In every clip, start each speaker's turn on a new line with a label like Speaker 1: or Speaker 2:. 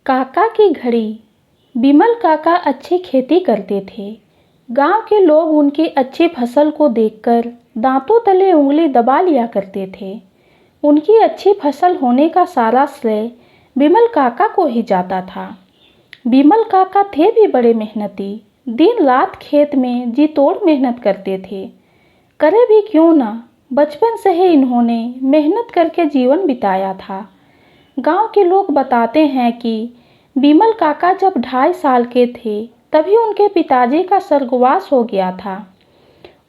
Speaker 1: काका की घड़ी। बिमल काका अच्छी खेती करते थे। गांव के लोग उनकी अच्छी फसल को देखकर दांतों तले उंगली दबा लिया करते थे। उनकी अच्छी फसल होने का सारा श्रेय बिमल काका को ही जाता था। बिमल काका थे भी बड़े मेहनती। दिन रात खेत में जी तोड़ मेहनत करते थे। करे भी क्यों ना, बचपन से ही इन्होंने मेहनत करके जीवन बिताया था। गांव के लोग बताते हैं कि बिमल काका जब 2.5 साल के थे तभी उनके पिताजी का स्वर्गवास हो गया था।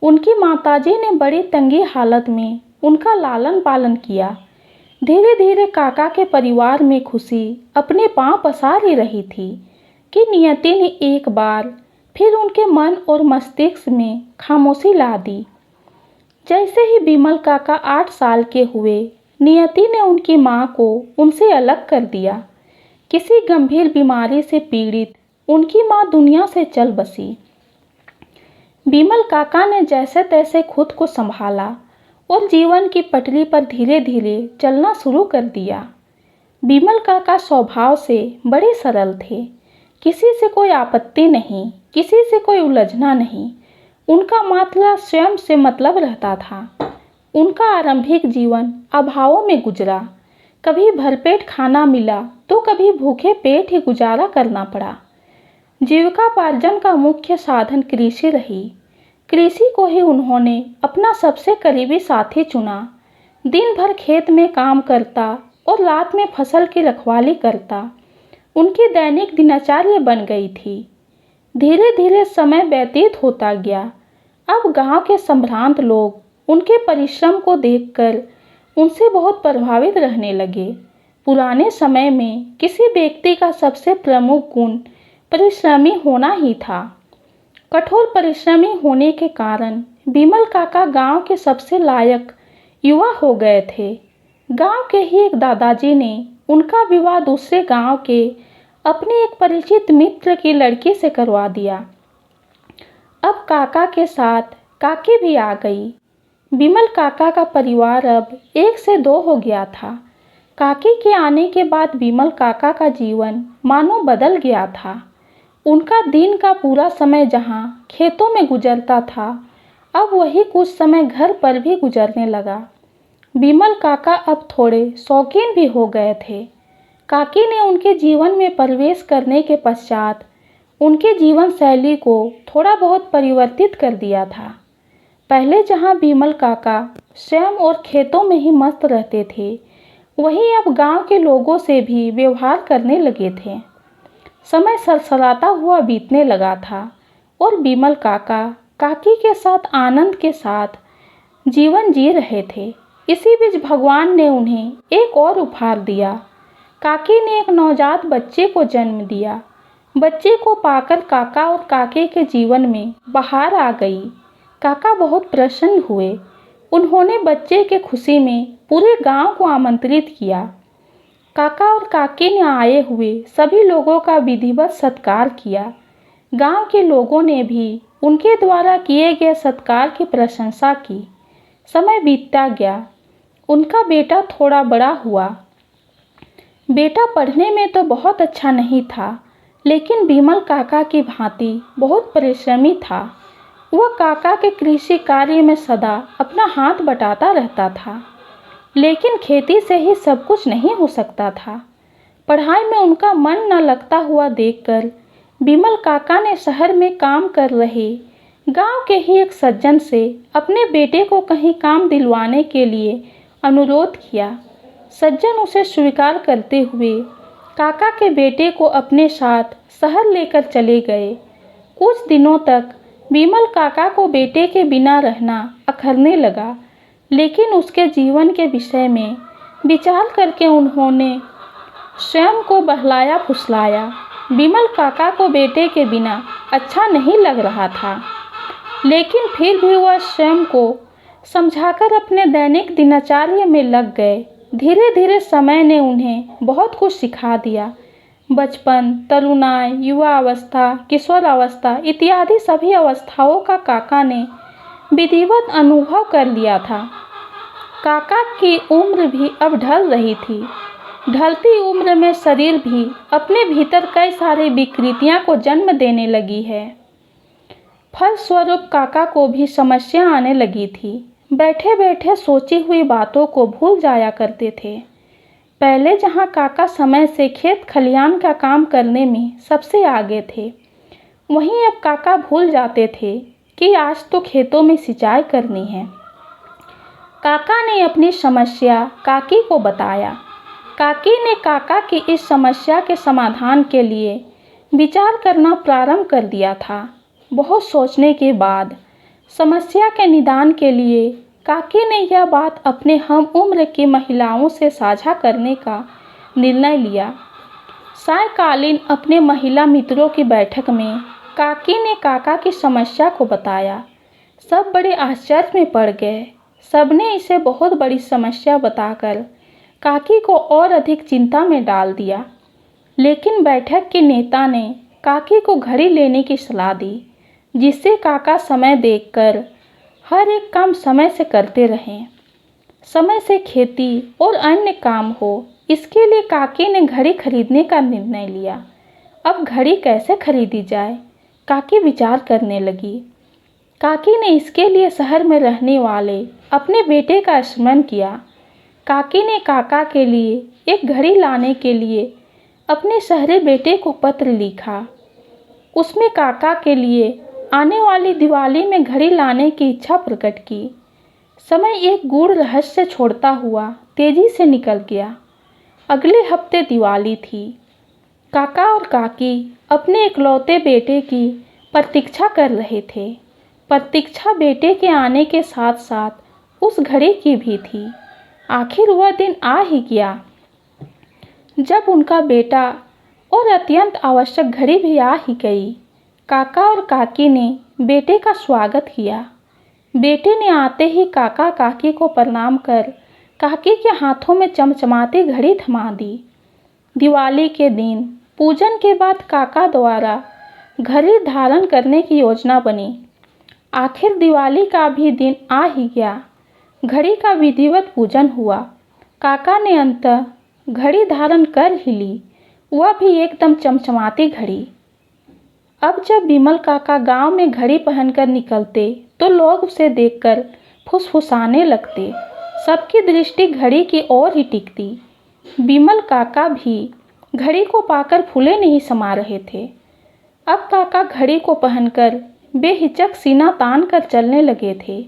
Speaker 1: उनकी माताजी ने बड़ी तंगी हालत में उनका लालन पालन किया। धीरे धीरे काका के परिवार में खुशी अपने पांव पसार ही रही थी कि नियति ने एक बार फिर उनके मन और मस्तिष्क में खामोशी ला दी। जैसे ही बिमल काका 8 साल के हुए, नियति ने उनकी मां को उनसे अलग कर दिया। किसी गंभीर बीमारी से पीड़ित उनकी मां दुनिया से चल बसी। बिमल काका ने जैसे तैसे खुद को संभाला और जीवन की पटरी पर धीरे धीरे चलना शुरू कर दिया। बिमल काका स्वभाव से बड़े सरल थे। किसी से कोई आपत्ति नहीं, किसी से कोई उलझना नहीं। उनका मात्र स्वयं से मतलब रहता था। उनका आरंभिक जीवन अभावों में गुजरा। कभी भरपेट खाना मिला तो कभी भूखे पेट ही गुजारा करना पड़ा। जीविकापार्जन का मुख्य साधन कृषि रही। कृषि को ही उन्होंने अपना सबसे करीबी साथी चुना। दिन भर खेत में काम करता और रात में फसल की रखवाली करता। उनकी दैनिक दिनचर्या बन गई थी। धीरे धीरे समय व्यतीत होता गया। अब गांव के संभ्रांत लोग उनके परिश्रम को देखकर उनसे बहुत प्रभावित रहने लगे। पुराने समय में किसी व्यक्ति का सबसे प्रमुख गुण परिश्रमी होना ही था। कठोर परिश्रमी होने के कारण बिमल काका गांव के सबसे लायक युवा हो गए थे। गांव के ही एक दादाजी ने उनका विवाह दूसरे गांव के अपने एक परिचित मित्र की लड़की से करवा दिया। अब काका के साथ काकी भी आ गई। बिमल काका का परिवार अब 1 से 2 हो गया था। काकी के आने के बाद बिमल काका का जीवन मानो बदल गया था। उनका दिन का पूरा समय जहां खेतों में गुजरता था, अब वही कुछ समय घर पर भी गुजरने लगा। बिमल काका अब थोड़े शौकीन भी हो गए थे। काकी ने उनके जीवन में प्रवेश करने के पश्चात उनके जीवन शैली को थोड़ा बहुत परिवर्तित कर दिया था। पहले जहां बिमल काका स्वयं और खेतों में ही मस्त रहते थे, वहीं अब गांव के लोगों से भी व्यवहार करने लगे थे। समय सरसराता हुआ बीतने लगा था और बिमल काका काकी के साथ आनंद के साथ जीवन जी रहे थे। इसी बीच भगवान ने उन्हें एक और उपहार दिया। काकी ने एक नवजात बच्चे को जन्म दिया। बच्चे को पाकर काका और काकी के जीवन में बहार आ गई। काका बहुत प्रसन्न हुए। उन्होंने बच्चे के खुशी में पूरे गांव को आमंत्रित किया। काका और काकी ने आए हुए सभी लोगों का विधिवत सत्कार किया। गांव के लोगों ने भी उनके द्वारा किए गए सत्कार की प्रशंसा की। समय बीतता गया। उनका बेटा थोड़ा बड़ा हुआ। बेटा पढ़ने में तो बहुत अच्छा नहीं था, लेकिन बिमल काका की भांति बहुत परिश्रमी था। वह काका के कृषि कार्य में सदा अपना हाथ बटाता रहता था, लेकिन खेती से ही सब कुछ नहीं हो सकता था। पढ़ाई में उनका मन न लगता हुआ देखकर बिमल काका ने शहर में काम कर रहे गांव के ही एक सज्जन से अपने बेटे को कहीं काम दिलवाने के लिए अनुरोध किया। सज्जन उसे स्वीकार करते हुए काका के बेटे को अपने साथ शहर लेकर चले गए। कुछ दिनों तक बिमल काका को बेटे के बिना रहना अखरने लगा, लेकिन उसके जीवन के विषय में विचार करके उन्होंने स्वयं को बहलाया फुसलाया। बिमल काका को बेटे के बिना अच्छा नहीं लग रहा था, लेकिन फिर भी वह स्वयं को समझाकर अपने दैनिक दिनचर्या में लग गए। धीरे धीरे समय ने उन्हें बहुत कुछ सिखा दिया। बचपन, तरुणाई, युवा अवस्था, किशोरावस्था इत्यादि सभी अवस्थाओं का काका ने विधिवत अनुभव कर लिया था। काका की उम्र भी अब ढल रही थी। ढलती उम्र में शरीर भी अपने भीतर कई सारी विकृतियां को जन्म देने लगी है। फलस्वरूप काका को भी समस्या आने लगी थी। बैठे बैठे सोची हुई बातों को भूल जाया करते थे। पहले जहाँ काका समय से खेत खलियान का काम करने में सबसे आगे थे, वहीं अब काका भूल जाते थे कि आज तो खेतों में सिंचाई करनी है। काका ने अपनी समस्या काकी को बताया। काकी ने काका की इस समस्या के समाधान के लिए विचार करना प्रारंभ कर दिया था। बहुत सोचने के बाद समस्या के निदान के लिए काकी ने यह बात अपने हम उम्र की महिलाओं से साझा करने का निर्णय लिया। सायंकालीन अपने महिला मित्रों की बैठक में काकी ने काका की समस्या को बताया। सब बड़े आश्चर्य में पड़ गए। सबने इसे बहुत बड़ी समस्या बताकर काकी को और अधिक चिंता में डाल दिया। लेकिन बैठक के नेता ने काकी को घड़ी लेने की सलाह दी, जिससे काका समय देखकर हर एक काम समय से करते रहें। समय से खेती और अन्य काम हो, इसके लिए काकी ने घड़ी खरीदने का निर्णय लिया। अब घड़ी कैसे खरीदी जाए, काकी विचार करने लगी। काकी ने इसके लिए शहर में रहने वाले अपने बेटे का स्मरण किया। काकी ने काका के लिए एक घड़ी लाने के लिए अपने शहरी बेटे को पत्र लिखा। उसमें काका के लिए आने वाली दिवाली में घड़ी लाने की इच्छा प्रकट की। समय एक गूढ़ रहस्य छोड़ता हुआ तेजी से निकल गया। अगले हफ्ते दिवाली थी। काका और काकी अपने इकलौते बेटे की प्रतीक्षा कर रहे थे। प्रतीक्षा बेटे के आने के साथ साथ उस घड़ी की भी थी। आखिर वह दिन आ ही गया जब उनका बेटा और अत्यंत आवश्यक घड़ी भी आ ही गई। काका और काकी ने बेटे का स्वागत किया। बेटे ने आते ही काका काकी को प्रणाम कर काकी के हाथों में चमचमाती घड़ी थमा दी। दिवाली के दिन पूजन के बाद काका द्वारा घड़ी धारण करने की योजना बनी। आखिर दिवाली का भी दिन आ ही गया। घड़ी का विधिवत पूजन हुआ। काका ने अंततः घड़ी धारण कर ही ली, वह भी एकदम चमचमाती घड़ी। अब जब बिमल काका गांव में घड़ी पहनकर निकलते तो लोग उसे देखकर फुसफुसाने लगते। सबकी दृष्टि घड़ी की ओर ही टिकती। बिमल काका भी घड़ी को पाकर फूले नहीं समा रहे थे। अब काका घड़ी को पहनकर बेहिचक सीना तान कर चलने लगे थे।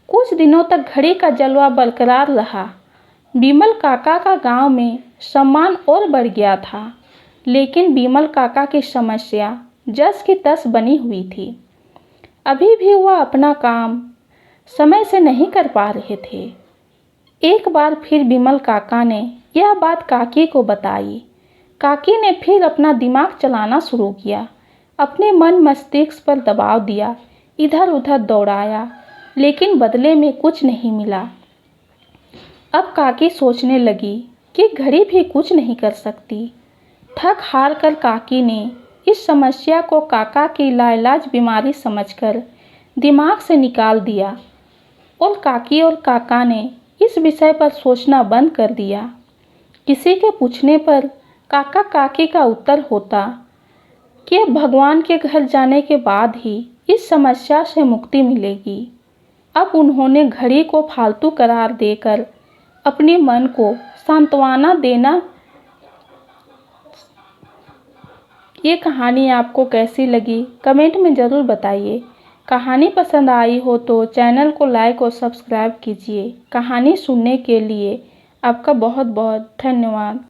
Speaker 1: कुछ दिनों तक घड़ी का जलवा बरकरार रहा। बिमल काका का गांव में सम्मान और बढ़ गया था। लेकिन बिमल काका की समस्या जस की तस बनी हुई थी। अभी भी वह अपना काम समय से नहीं कर पा रहे थे। एक बार फिर बिमल काका ने यह बात काकी को बताई। काकी ने फिर अपना दिमाग चलाना शुरू किया। अपने मन मस्तिष्क पर दबाव दिया, इधर उधर दौड़ाया, लेकिन बदले में कुछ नहीं मिला। अब काकी सोचने लगी कि घड़ी भी कुछ नहीं कर सकती। थक हार कर काकी ने इस समस्या को काका की लाइलाज बीमारी समझकर दिमाग से निकाल दिया और काकी और काका ने इस विषय पर सोचना बंद कर दिया। किसी के पूछने पर काका काकी का उत्तर होता कि भगवान के घर जाने के बाद ही इस समस्या से मुक्ति मिलेगी। अब उन्होंने घड़ी को फालतू करार देकर अपने मन को सांत्वना देना। ये कहानी आपको कैसी लगी कमेंट में ज़रूर बताइए। कहानी पसंद आई हो तो चैनल को लाइक और सब्सक्राइब कीजिए। कहानी सुनने के लिए आपका बहुत बहुत धन्यवाद।